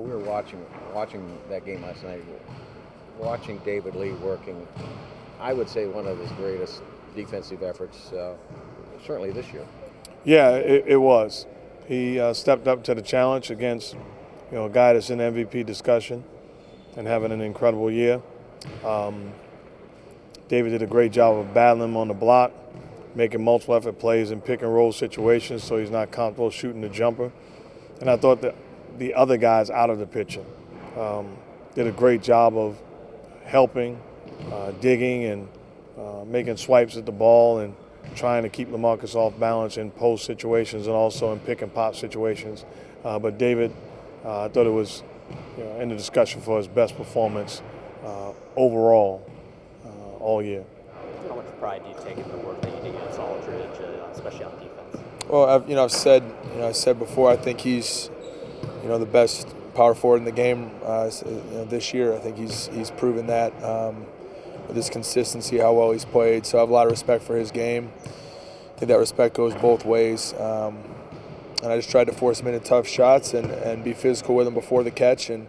we were watching that game last night, watching David Lee working. I would say one of his greatest defensive efforts, certainly this year. Yeah, it was. He stepped up to the challenge against a guy that's in MVP discussion and having an incredible year. David did a great job of battling him on the block, making multiple effort plays in pick and roll situations so he's not comfortable shooting the jumper. And I thought that the other guys out of the picture did a great job of helping, digging, and making swipes at the ball and trying to keep LaMarcus off balance in post situations and also in pick and pop situations. But David, I thought it was in the discussion for his best performance overall all year. How much pride do you take in the work that you did against Aldridge, especially on defense? Well, I've said before, I think he's, the best power forward in the game. This year, I think he's proven that with his consistency, how well he's played. So I have a lot of respect for his game. I think that respect goes both ways. And I just tried to force him into tough shots and be physical with him before the catch, and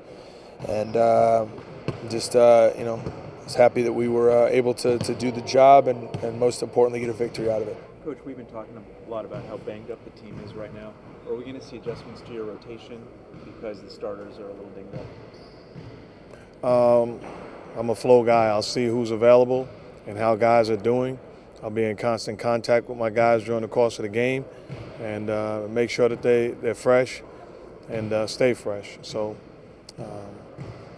was happy that we were able to do the job and most importantly get a victory out of it. Coach, we've been talking a lot about how banged up the team is right now. Are we going to see adjustments to your rotation because the starters are a little dinged up? I'm a flow guy. I'll see who's available and how guys are doing. I'll be in constant contact with my guys during the course of the game and make sure that they're fresh and stay fresh. So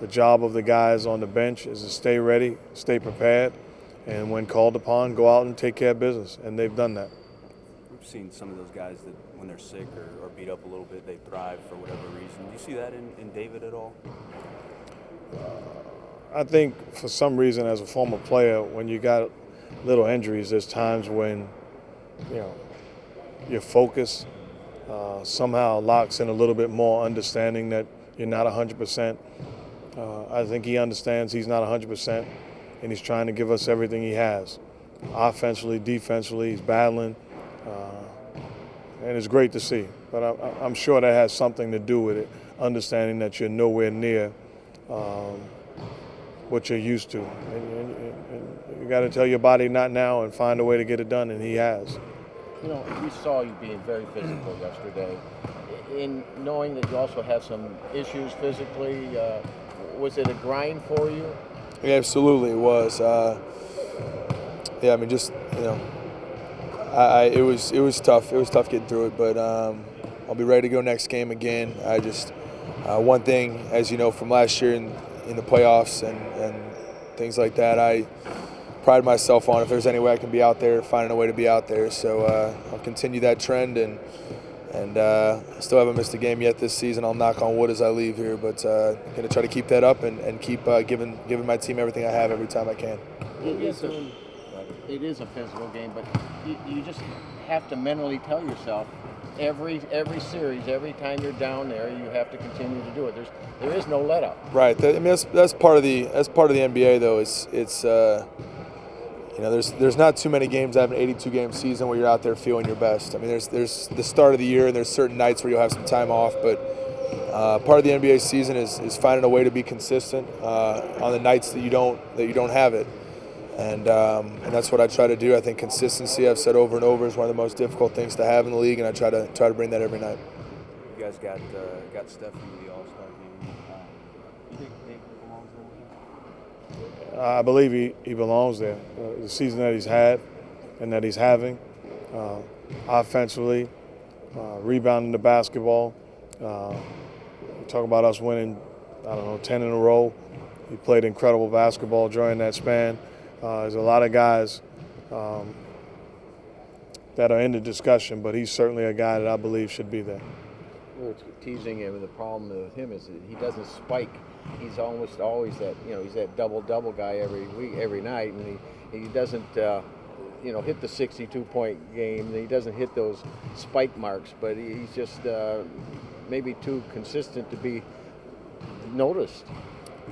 the job of the guys on the bench is to stay ready, stay prepared, and when called upon, go out and take care of business, and they've done that. We've seen some of those guys that when they're sick or beat up a little bit, they thrive for whatever reason. Do you see that in David at all? I think for some reason as a former player, when you got little injuries, there's times when, your focus somehow locks in a little bit more understanding that you're not 100%. I think he understands he's not 100%, and he's trying to give us everything he has. Offensively, defensively, he's battling, and it's great to see. But I'm sure that has something to do with it, understanding that you're nowhere near what you're used to. And you got to tell your body not now and find a way to get it done, and he has. We saw you being very physical yesterday. In knowing that you also had some issues physically, was it a grind for you? Yeah, absolutely, it was. It was tough. It was tough getting through it, but I'll be ready to go next game again. One thing, as you know from last year in the playoffs and things like that, I pride myself on if there's any way I can be out there, finding a way to be out there. So I'll continue that trend and still haven't missed a game yet this season. I'll knock on wood as I leave here, but going to try to keep that up and keep giving my team everything I have every time I can. It is a physical game, but you just have to mentally tell yourself every series, every time you're down there, you have to continue to do it. There is no let up. Right. That's part of the NBA though. There's not too many games that have an 82-game season where you're out there feeling your best. I mean, there's the start of the year and there's certain nights where you'll have some time off, but part of the NBA season is finding a way to be consistent on the nights that you don't have it, and that's what I try to do. I think consistency, I've said over and over, is one of the most difficult things to have in the league, and I try to bring that every night. You guys got Steph into the All-Star game. You think David belongs there? I believe he belongs there. The season that he's had and that he's having, offensively, rebounding the basketball. We talk about us winning, 10 in a row. He played incredible basketball during that span. There's a lot of guys that are in the discussion, but he's certainly a guy that I believe should be there. It's teasing him. The problem with him is that he doesn't spike. He's almost always that, he's that double guy every week, every night, and he doesn't, hit the 62-point game. He doesn't hit those spike marks, but he's just maybe too consistent to be noticed.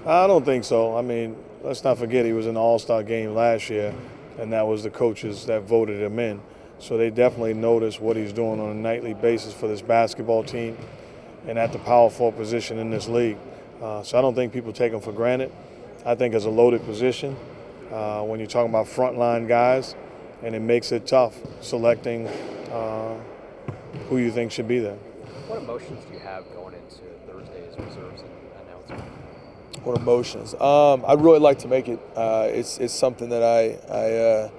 I don't think so. I mean, let's not forget he was in the All-Star game last year, and that was the coaches that voted him in. So they definitely notice what he's doing on a nightly basis for this basketball team. and at the power forward position in this league. So I don't think people take him for granted. I think it's a loaded position when you're talking about frontline guys, and it makes it tough selecting who you think should be there. What emotions do you have going into Thursday's reserves and announcement? What emotions? I'd really like to make it. It's something that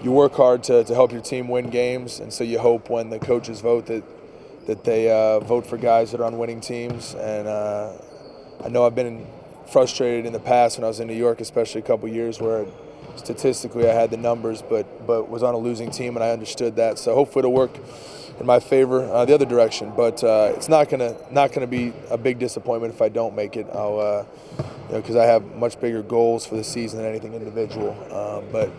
you work hard to help your team win games, and so you hope when the coaches vote that they vote for guys that are on winning teams. And I know I've been frustrated in the past when I was in New York, especially a couple years where statistically I had the numbers, but was on a losing team, and I understood that. So hopefully it'll work in my favor the other direction. But it's not gonna be a big disappointment if I don't make it. I'll because I have much bigger goals for the season than anything individual. But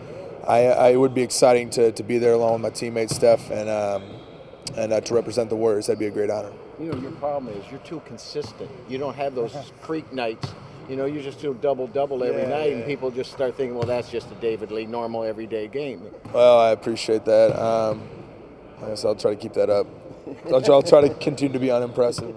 it would be exciting to be there along with my teammate Steph and to represent the Warriors. That'd be a great honor. You know, your problem is you're too consistent. You don't have those freak nights. You know, you just do double every night, and people just start thinking, well, that's just a David Lee normal everyday game. Well, I appreciate that. I guess I'll try to keep that up. I'll try to continue to be unimpressive.